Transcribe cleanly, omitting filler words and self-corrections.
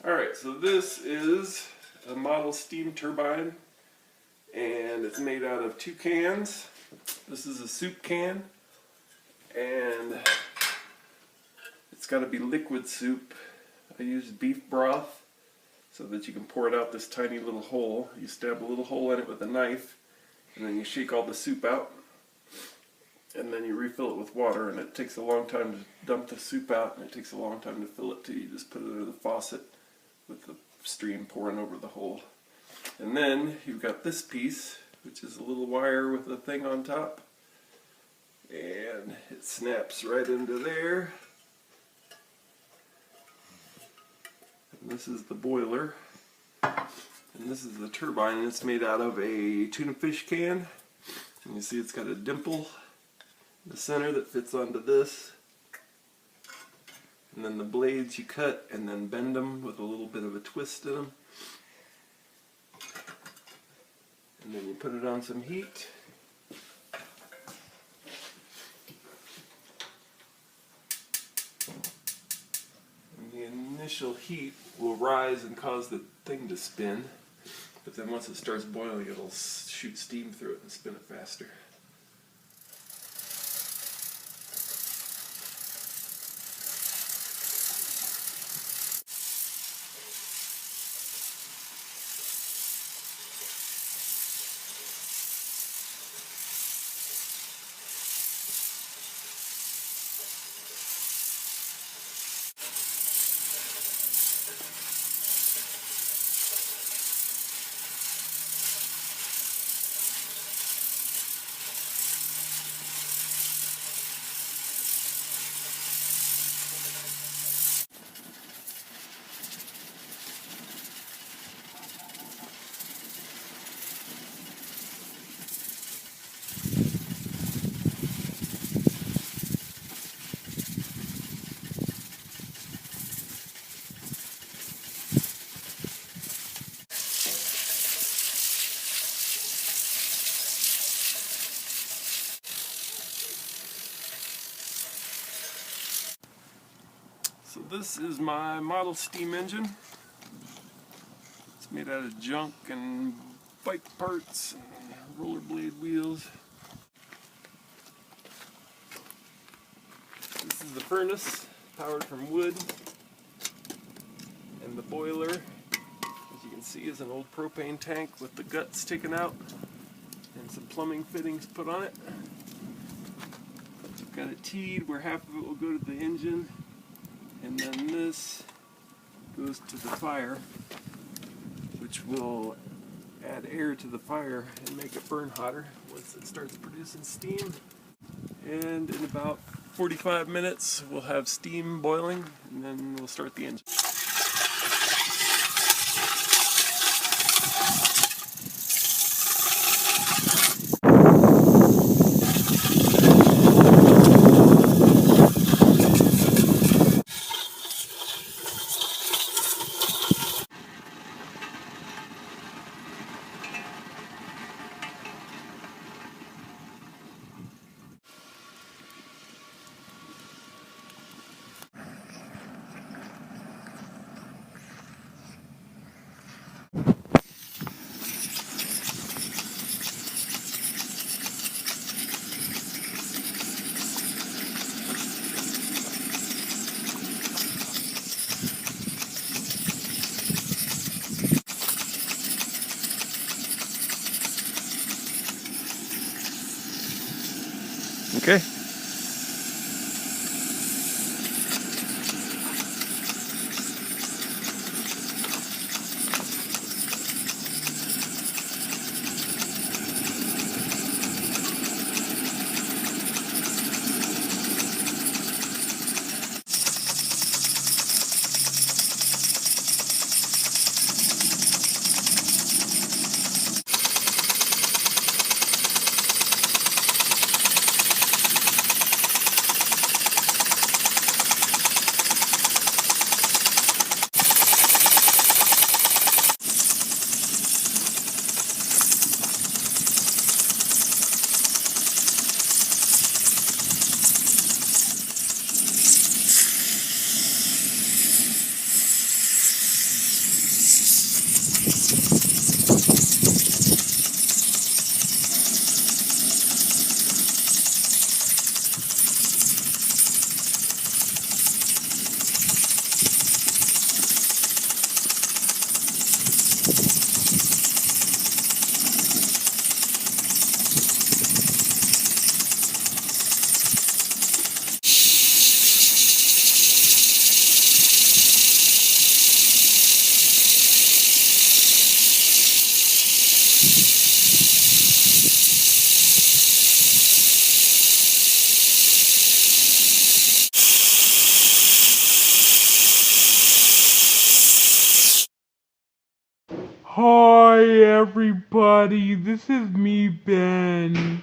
Alright, so this is a model steam turbine, and it's made out of 2 cans. This is a soup can, and it's got to be liquid soup. I used beef broth so that you can pour it out this tiny little hole. You stab a little hole in it with a knife, and then you shake all the soup out, and then you refill it with water, and it takes a long time to dump the soup out, and it takes a long time to fill it too. You just put it under the faucet with the stream pouring over the hole. And then you've got this piece, which is a little wire with a thing on top, and it snaps right into there. And this is the boiler, and this is the turbine, and it's made out of a tuna fish can. And you see it's got a dimple in the center that fits onto this. And then the blades you cut and then bend them with a little bit of a twist in them. And then you put it on some heat. And the initial heat will rise and cause the thing to spin. But then once it starts boiling, it'll shoot steam through it and spin it faster. So this is my model steam engine. It's made out of junk and bike parts and rollerblade wheels. This is the furnace, powered from wood. And the boiler, as you can see, is an old propane tank with the guts taken out and some plumbing fittings put on it. Got it teed where half of it will go to the engine, and then this goes to the fire, which will add air to the fire and make it burn hotter once it starts producing steam. And in about 45 minutes we'll have steam boiling, and then we'll start the engine. Okay. Hi everybody, this is me, Ben.